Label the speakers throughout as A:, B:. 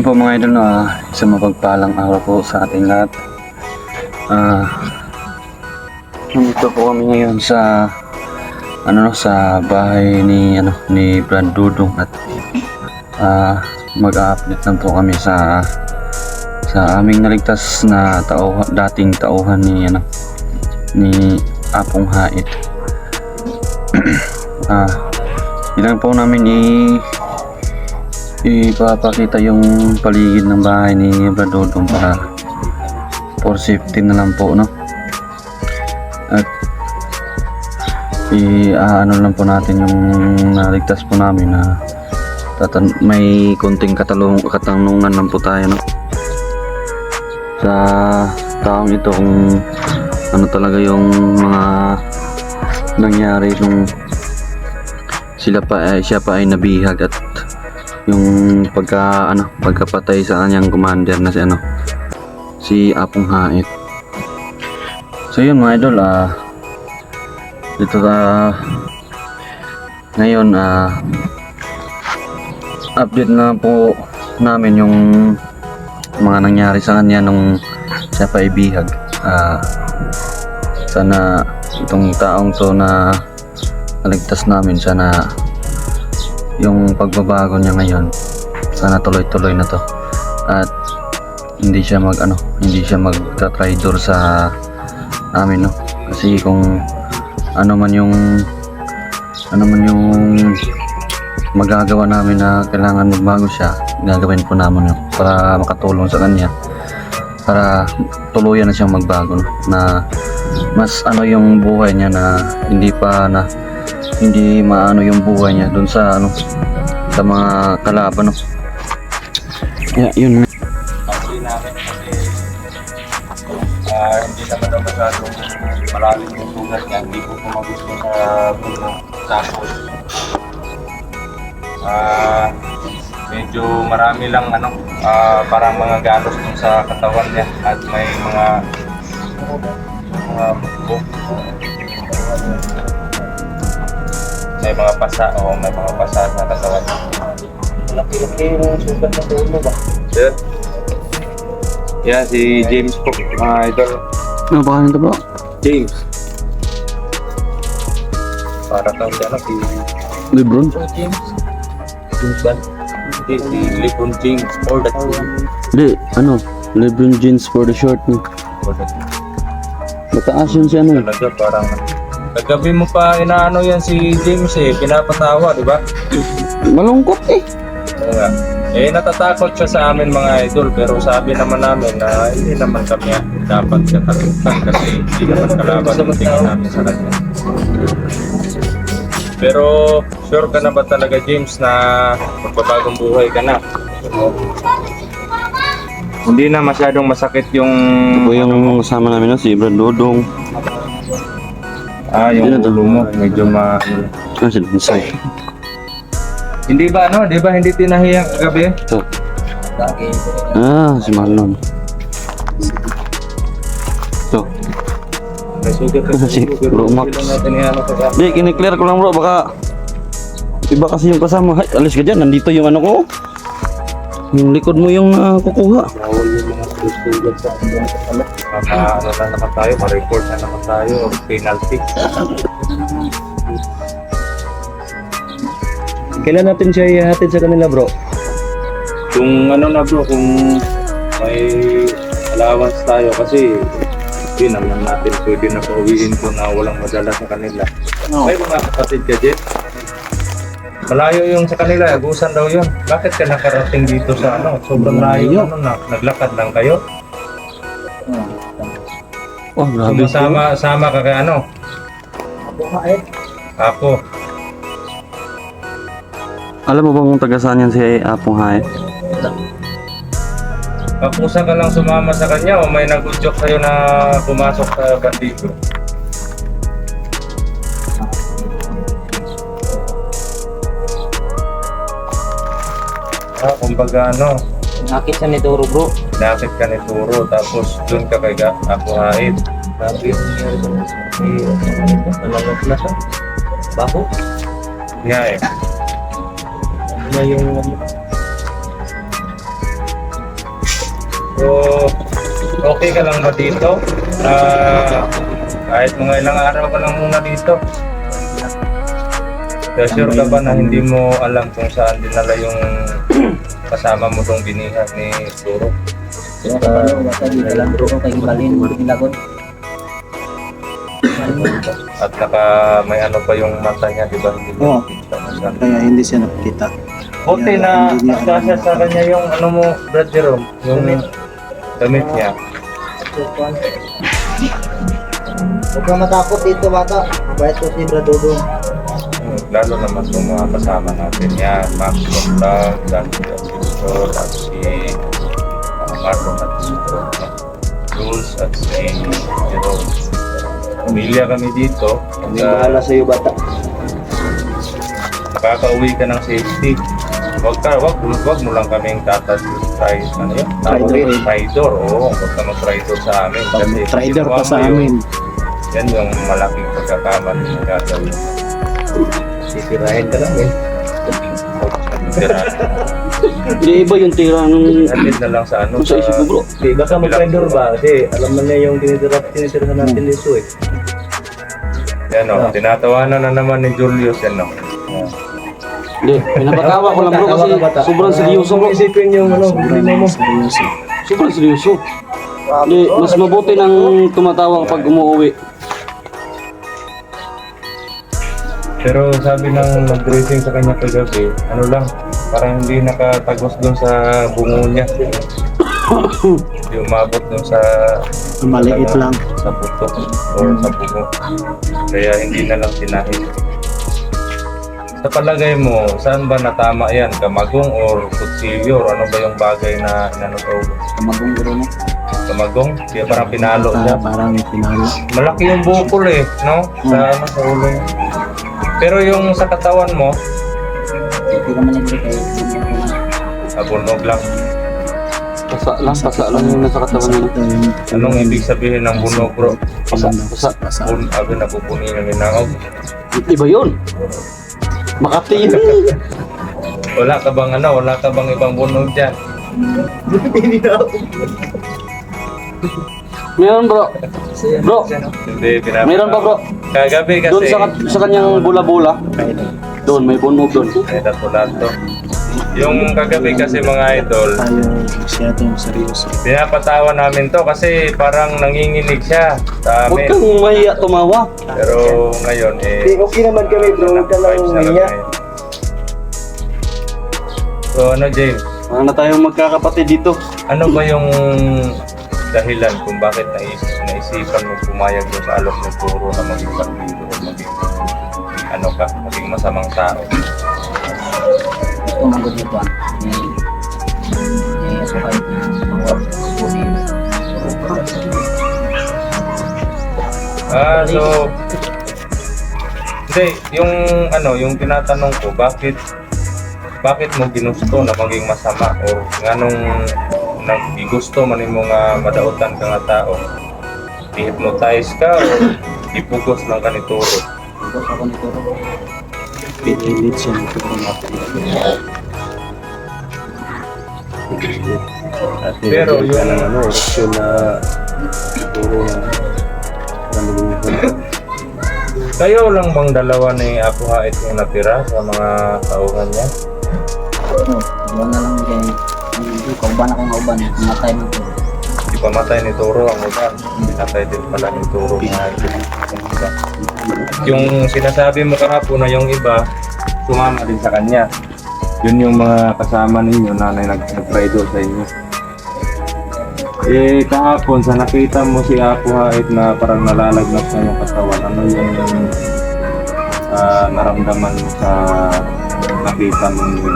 A: po mga idol, isang mapagpalang araw po sa ating lahat. Nandito po kami ngayon sa sa bahay ni Brad Dudong at mag-update lang po kami sa aming naligtas na dating tauhan ni Apong Hait. Ilang po namin ipapakita yung paligid ng bahay ni Brad Dudong para for safety na lang po, no? At ano lang po natin yung naligtas po namin na may konting katanungan lang po tayo, no? Sa taong ito kung ano talaga yung mga nangyari nung siya pa ay nabihag at yung pagkapatay sa kanyang commander na si Apong Hait. So yun mga idol, dito ngayon update na po namin yung mga nangyari sa kanya nung siya pa ibihag. Sana itong taong to na naligtas namin, sana yung pagbabago niya ngayon, sana tuloy-tuloy na to at hindi siya magta-traitor sa amin, no? Kasi kung ano man yung magagawa namin na kailangan magbago siya, gagawin po namin yun para makatulong sa kanya, para tuluyan na siyang magbago, no? Na mas yung buhay niya, na hindi maano yung buhay niya dun sa sa mga kalaban, no? Yeah, yun.
B: Actually namin kasi hindi naman daw masyadong malalim yung sugat niya, hindi ko gusto sa puno. Tapos medyo marami lang parang mga galos dun sa katawan niya at may mga bukbok, may mga pasa sa katawan niya. Laki-laki yung sugat na tulo ba? Sir? Yeah, si James po, mga idol.
A: Ano ba kanito bro?
B: James. Para tao siya si
A: Lebron?
B: James. James ba? Hindi, si Lebron James for that team.
A: Hindi, Lebron James for the short, no?
B: For that team.
A: Mataas yun si
B: Talaga parang kagabi mo pa inaano yan si James pinapatawa, di ba?
A: Malungkot eh.
B: Oo nga. Natatakot siya sa amin mga idol, pero sabi naman namin na hindi naman kami dapat siya takutan kasi hindi naman kalaban ang tingin namin sa kanya. Pero sure ka na ba talaga, James, na magbabagong buhay ka na? Hindi na masyadong masakit yung...
A: Ito po yung kasama namin na si Brad Dudong.
B: Yung ulo mo, medyo
A: Si Lunsay.
B: Hindi ba hindi tinahiyang kagabi?
A: Ito. Si Marlon. Ito.
B: May sugat
A: Si Bro Max. Hindi, kiniklear ko lang bro, baka iba kasi yung kasama. Hay, alis ka dyan, nandito yung ko. Yung likod mo yung kukuha.
B: Bawal yung mga sugat sa na naman tayo, ma-report na naman tayo, penalty.
A: Kailan natin siya ihatid sa kanila bro?
B: Kung kung may allowance tayo kasi hindi naman natin pwede na pauwiin ko na walang madala sa kanila. May mga kapatid ka, Jet? Malayo yung sa kanila, agusan daw yun. Bakit ka nakarating dito sa sobrang layo, naglakad lang kayo?
A: Oh, grabe.
B: Sama ka kay Apo.
A: Alam mo bang taga saan yan si Apong Hait?
B: Pakusa ka lang sumama sa kanya o may nag-udyok sa'yo na pumasok sa bandido? Kumbaga
C: Nakit sa ni Turo bro.
B: nakit ka ni Turo tapos dun ka kay Apong Hait.
C: Grabe yung nangyari ko. Talagang na siya. Baho.
B: Nga
C: Ano na yung
B: So, okay ka lang ba dito? Kahit mga ilang araw ka lang muna dito. Sure ka ba na hindi mo alam kung saan dinala yung kasama mo tong binihag ni Turo?
C: Kaya kapalo, basta di dalang bro ko kay Ibalin, nilagot.
B: At may ano pa yung mata niya, di ba? Hindi
D: Oo.
B: mo nakita masyado.
D: Kaya hindi siya nakikita.
B: Buti na kasya sa kanya yung ano mo, Brad Jerome, yung damit niya.
C: Huwag kang matakot dito bata. Mabait ko si Bradodong.
B: Lalo naman itong mga kasama natin yan, Max Conlang, Dante Augusto, at si Marlon at si Jules at si Jerome. Pamilya kami dito.
C: Hindi bahala sa'yo bata.
B: Nakakauwi ka ng safety. Wag mo lang kaming ano yun? Traidor. Oo, wag ka mag-traidor sa amin. Kasi
D: Trader pa
B: ginawa
D: sa
B: mo yun,
D: amin.
B: yan yung malaking pagkakamali na gagawin.
C: Sisirahin ka lang eh.
A: Di iba yung tira ng
B: Atid na lang sa ano.
A: sa isip ko bro.
C: Di baka mag-vendor ba? Kasi alam mo na yung tinitira natin dito eh.
B: Yan o, tinatawanan na naman ni Julius yan o.
A: Hindi, pinapatawa ko lang bro kasi sobrang seryoso bro.
C: Isipin yung ano,
D: Sobrang seryoso.
A: Sobrang seryoso. Hindi, mas mabuti nang tumatawa kapag umuwi.
B: Pero sabi ng nag-dressing sa kanya kagabi, ano lang, parang hindi nakatagos doon sa bungo niya. Hindi umabot doon sa
D: Maliit lang.
B: sa putok or sa bungo. Kaya hindi na lang tinahid. Sa palagay mo, saan ba natama yan? Kamagong or kutsilyo? Or ano ba yung bagay na inano sa ulo?
C: Kamagong guro mo.
B: Kamagong? Kaya parang pinalo siya.
D: Parang pinalo.
B: Malaki yung bukol eh, no? Sa ulo niya. Pero yung sa katawan mo,
C: Hindi ka man nagre kayo.
B: abunog lang.
A: Pasa lang yung nasa katawan nila.
B: Anong ibig sabihin ng bunog, bro?
A: Pasa.
B: Abi napupuni ng inaog.
A: Iba yun. Makati yun.
B: Wala ka bang ibang bunog dyan?
A: Meron bro. Bro,
B: Hindi,
A: meron pa bro.
B: Kagabi kasi,
A: Doon sa kanyang bula-bula. Doon, may bunog doon.
B: ay dato-dato. Yung kagabi kasi mga idol,
D: Tayo masyadong seryoso.
B: pinapatawa namin to kasi parang nanginginig siya sa
A: Huwag
B: amin.
A: kang mahiya tumawa.
B: Pero ngayon
C: Okay naman kami bro, huwag ka lang
B: vibes na lang
C: umiyak.
B: ngayon. So ano James,
A: Wala na tayong magkakapatid dito.
B: ano ba yung dahilan kung bakit naisipan mo pumayag doon sa alok ng Turo na maging partido o maging masamang tao?
C: Ito manggod nito ah. Suhay na kunin.
B: So hindi, yung tinatanong ko, bakit mo ginusto na maging masama or nganong nagigusto man mo nga madaotan ka nga tao? I-hypnotize ka o ipugos lang ka ni Turo?
C: Ito ako nito.
D: Pinilit siya nito.
B: Pero yung
D: orasyon na puro
B: kayo lang bang dalawa ni Apo Hait yung natira sa mga tauhan niya?
C: Diyan na lang dyan. Hindi, kauban akong kauban. Matay mo ito.
B: Di pa matay ni Turo ang ulan. Pinatay din pala ni Turo mga idol. Yung sinasabi mo kahapon na yung iba, sumama din sa kanya. Yun yung mga kasama ninyo na nag-traidor sa inyo. Kahapon sa nakita mo si Apo Hait na parang nalalagnat sa iyong katawan, ano yung naramdaman mo sa nakita mo yun?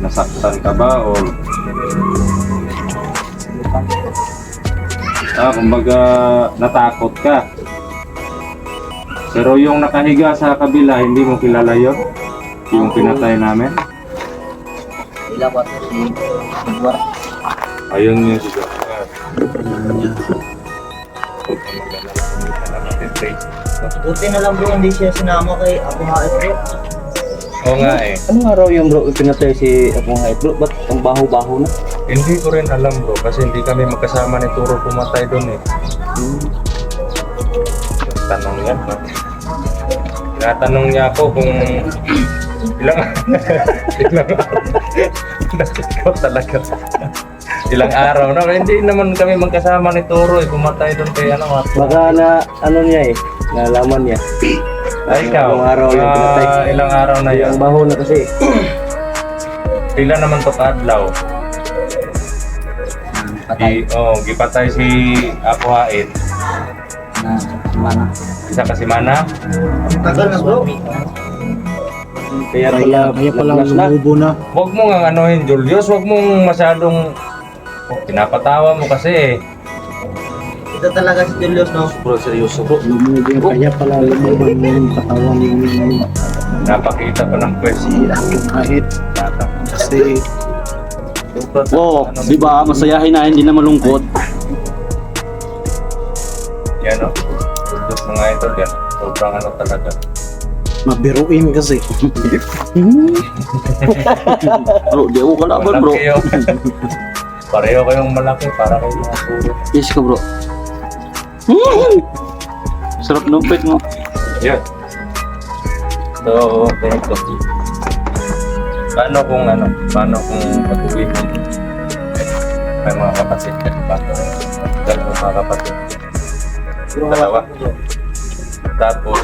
B: Nasaktan ka ba o kumbaga natakot ka? Pero yung nakahiga sa kabila, hindi mo kilala yun? Yung pinatay namin?
C: Ila ko ito si Edward.
B: Ayun yung siguro.
C: Buti na lang bro, hindi siya sinama kay Apo Hait bro.
B: Oo nga eh.
C: Ano nga raw yung bro, pinatay si Apo Hait bro? Ba't ang baho-baho na?
B: Hindi ko rin alam bro, kasi hindi kami magkasama ni Turo pumatay doon eh. Tanong niya, no? Tinatanong niya ako kung ilang ikaw talaga. Ilang araw na, hindi naman kami magkasama ni Turo eh, pumatay doon kay ano.
D: Baka na, ano niya eh, nalaman niya.
B: Ay, ikaw,
D: Ilang araw yung pinatay.
B: Ilang araw na yan.
D: Ang baho na kasi.
B: Pila naman to kadlaw.
C: Patay
B: Gipatay si Apo Hait.
C: na semana.
B: Isa kasi mana.
C: Tagal na bro.
D: Kaya pala
A: naglas na.
D: lumubo na.
B: Huwag mo nga anuhin, Julius. Huwag mong masyadong pinapatawa mo kasi eh.
C: Ito talaga si Julius, no?
A: Bro, seryoso bro.
D: Lumubo, kaya pala lumubo yung katawan niya.
B: Napakita pa ng quest.
D: Kahit kasi
A: Oo, di ba? Masayahin na, hindi na malungkot.
B: Yan o. Julius mga idol yan. Sobrang ano talaga.
D: mabiruin kasi.
A: Bro, di ako kalaban bro.
B: Malaki yun. Pareho kayong malaki para kayo mga puro.
A: Yes ka bro. Sarap ng pet mo.
B: Yan. So, ganito. Paano kung pag-uwi mo? May mga kapatid ka ba? Dalawang mga kapatid. Dalawa. Tapos,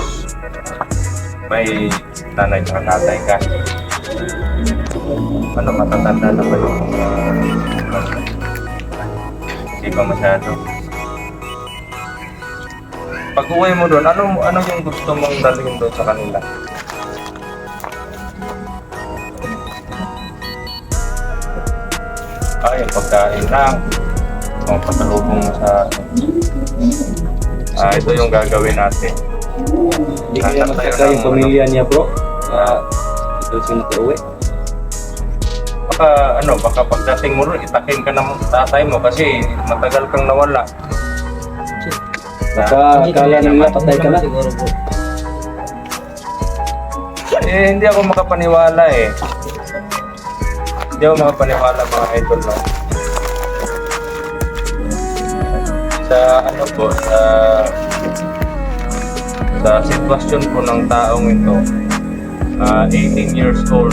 B: may nanay ka, tatay ka. Ano, matatanda na ba yung hindi pa masyado? Pag uwi mo doon, ano yung gusto mong dalhin doon sa kanila? Yung pagkain lang. O, pasalubong mo sa... ito yung gagawin natin.
D: Hindi kaya magkaka yung pamilya niya bro. Ito siya nakauwi.
B: Baka pagdating mo rin, itakin ka ng tatay mo kasi matagal kang nawala.
D: Baka akala nila patay ka na.
C: Siguro bro.
B: Hindi ako makapaniwala eh. Hindi ako makapaniwala mga idol, no? Sa sitwasyon po ng taong ito, 18 years old,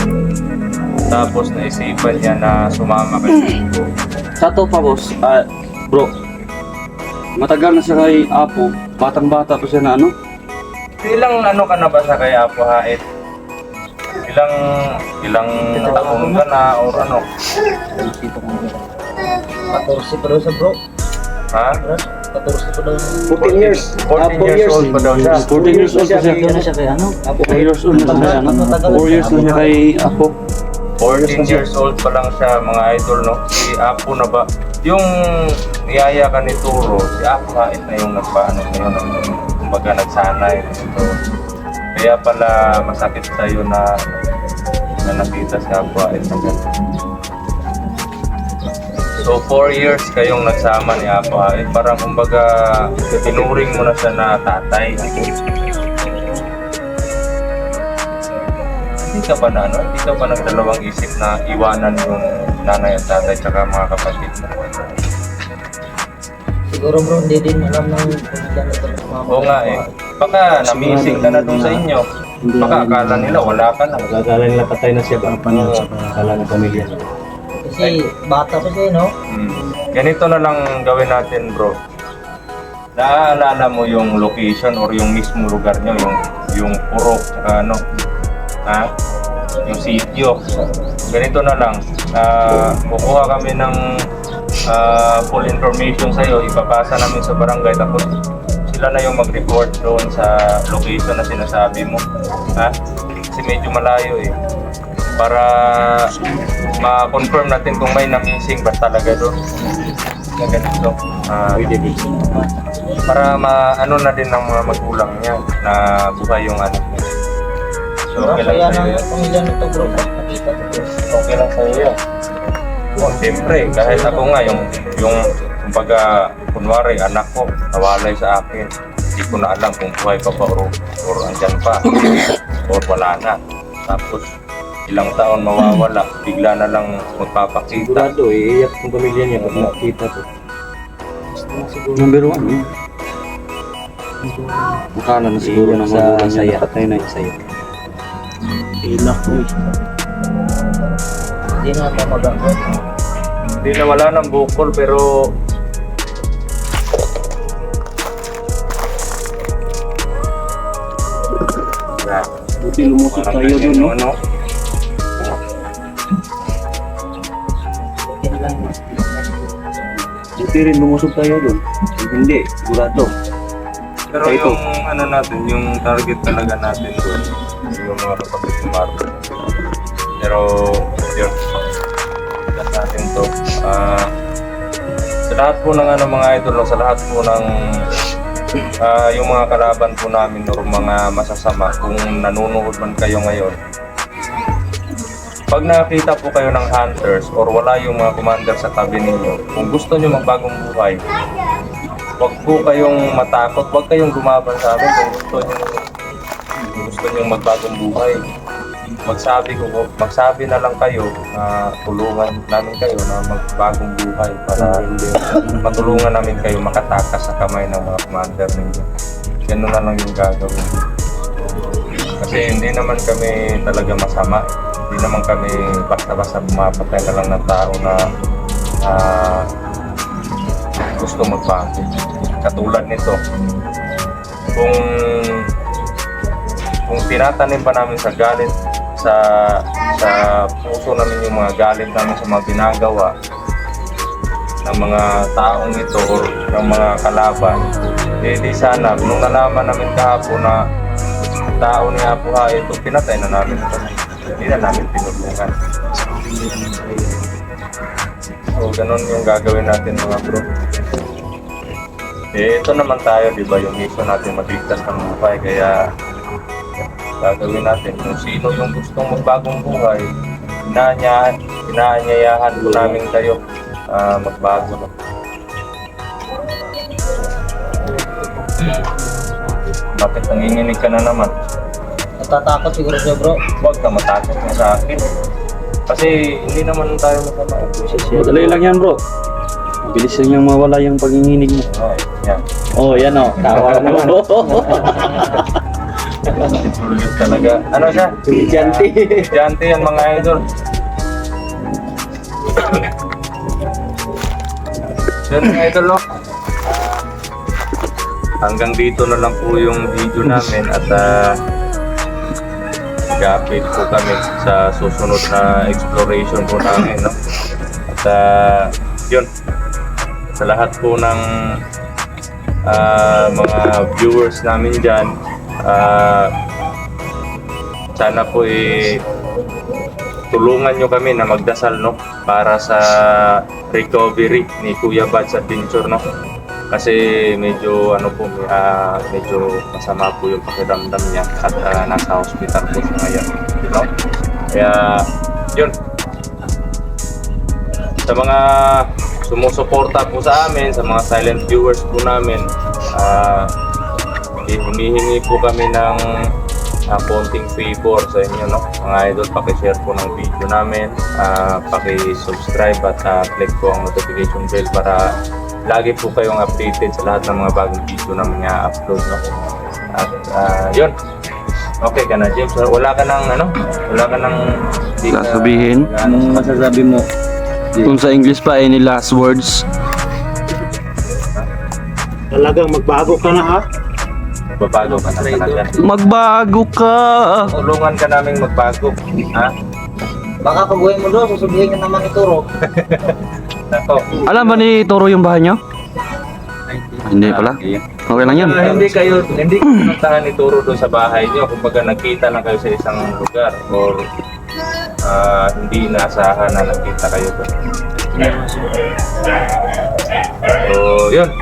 B: tapos naisipan niya na sumama kay Tito.
A: Sa to pa boss, bro. Matagal na siya kay Apo. Batang-bata pa siya na ano?
B: Ilang ka na ba sa kay Apo Hait? Ilang taon ka na or ano?
C: 14 pa daw sa bro.
B: Ha?
C: 14 pa daw.
D: 14 years.
B: 14 years old pa daw siya.
A: 14 years old pa siya.
C: Doon na siya kay ano?
A: 4 years old na siya. 4 years na siya kay Apo.
B: 14 years old pa lang siya mga idol, no? Si Apo na ba? Yung niyaya ka ni Turo, si Apo Hait na yung nagpaano ngayon, kumbaga nagsanay. So, kaya pala masakit sa'yo na nakita si Apo Hait na gano'n. So 4 years kayong nagsama ni Apo Hait, parang kumbaga tinuring mo na siya na tatay. Hindi ka ba nagdalawang isip na iwanan yung nanay at tatay tsaka mga kapatid mo?
C: Siguro bro, hindi din alam ng pamilya na ito.
B: Oo nga eh. Baka na-missing ka na doon sa inyo. Baka akala nila wala ka na.
D: Magkakala nila patay na siya. Baka niya sa akala ng pamilya.
C: Kasi bata pa siya, no?
B: Ganito na lang gawin natin bro. Naaalala mo yung location or yung mismo lugar nyo, yung purok, tsaka ano, yung sitio. Ganito na lang, kukuha kami ng full information sa'yo, ipapasa namin sa barangay, tapos sila na yung mag-report doon sa location na sinasabi mo. Kasi medyo malayo eh. Para ma-confirm natin kung may na-missing ba talaga doon. Na ganito. Para ma-ano na din ng mga magulang niya na buhay yung anak niya. So, okay lang
C: Kaya
B: sa'yo
C: ng
B: yan.
C: pamilya na ito bro, nakita ko bro.
B: Okay lang sa'yo yan. Siyempre, kahit ako nga, yung kumbaga, kunwari, anak ko, nawalay sa akin. Hindi ko na alam kung buhay pa ba or andyan pa, or wala na. Tapos, ilang taon mawawala, bigla na lang magpapakita.
D: Sigurado, iiyak yung pamilya niya pag nakita to.
A: Number 1 yun. Akala na siguro ng
D: Sa
A: magulang
D: saya.
A: niya patay na yung saya.
C: Ilak ko eh. Hindi na ako maganggot.
B: Hindi na wala ng bukol pero yeah.
D: Buti lumusot
B: Parang
D: tayo
B: ganyan
D: dun, no?
B: yung ano.
C: Yan lang.
D: Buti rin lumusot tayo dun. Kung hindi, sigurado.
B: Pero
D: Ito.
B: yung ano natin, yung target talaga natin doon, yung mga kapatid ni Marco. Pero yun, itas natin to. Sa lahat po ng ano, mga idol, no, sa lahat po ng yung mga kalaban po namin or mga masasama, kung nanonood man kayo ngayon, pag nakakita po kayo ng hunters or wala yung mga commander sa tabi ninyo, kung gusto nyo magbagong buhay, huwag po kayong matakot, huwag kayong lumaban sa amin kung gusto nyo magbagong buhay. Magsabi na lang kayo na tulungan namin kayo na magbagong buhay para matulungan namin kayo makatakas sa kamay ng mga commander ninyo. Ganun na lang yung gagawin. Kasi hindi naman kami talaga masama. Hindi naman kami basta-basta mapatay na lang ng tao na gusto magbago. Katulad nito, kung tinatanim pa namin sa galit sa puso namin yung mga galit namin sa mga ginagawa ng mga taong ito or ng mga kalaban, di sana nung nalaman namin kahapon na tao ni Apo Ha ito, pinatay na namin ito. Hindi na namin tinulungan. So ganun yung gagawin natin mga bro. Ito naman tayo, di ba, yung mission natin magligtas ng buhay, kaya gagawin natin kung sino yung gustong magbagong buhay, inaanyayahan po namin kayo magbago. No? Bakit nanginginig ka na naman?
C: Natatakot siguro siya bro.
B: Huwag ka matakot na sa akin. Kasi hindi naman tayo masama.
A: Madali lang yan bro. Bilis lang yung mawala yung panginginig mo.
B: Oh, yan.
A: Oh, yan oh. Tawa na naman.
B: Talaga. Ano siya?
A: Diyanti.
B: Diyanti yan mga idol. Yan mga idol, no? Hanggang dito na lang po yung video namin at mag-update po kami sa susunod na exploration po namin, no? At yun, sa lahat po ng mga viewers namin dyan, sana po tulungan nyo kami na magdasal, no, para sa recovery ni Kuya Bads Adventure, no, kasi medyo ano po, medyo masama po yung pakiramdam niya at nasa hospital po siya ngayon, no? Kaya yun, sa mga sumusuporta po sa amin, sa mga silent viewers po namin, humihingi po kami ng konting favor sa inyo, no, mga idol. Paki-share po ng video namin, paki-subscribe at click po ang notification bell para lagi po kayong updated sa lahat ng mga bagong video na mga upload, no. At yun, okay ka na, James? Wala ka nang
A: Sasabihin?
D: Anong masasabi mo?
A: Kung sa English pa, any last words?
D: Talagang magbago ka na, ha?
B: Babago ka na talaga.
A: Magbago ka!
B: Tulungan ka naming magbago, ha?
C: Baka pag uwi mo doon, susubihin ka naman ituro.
B: Nako.
A: Alam ba ni Toro yung bahay niyo? Hindi pala. Okay lang yan.
B: Hindi pinuntahan ni Turo doon sa bahay niyo. Kumbaga nagkita lang kayo sa isang lugar or hindi inaasahan na nagkita kayo doon. So, yun.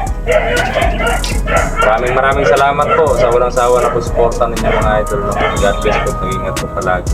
B: Maraming salamat po sa walang sawa na po suporta ninyo mga idol. No? God bless po. Mag-ingat po palagi.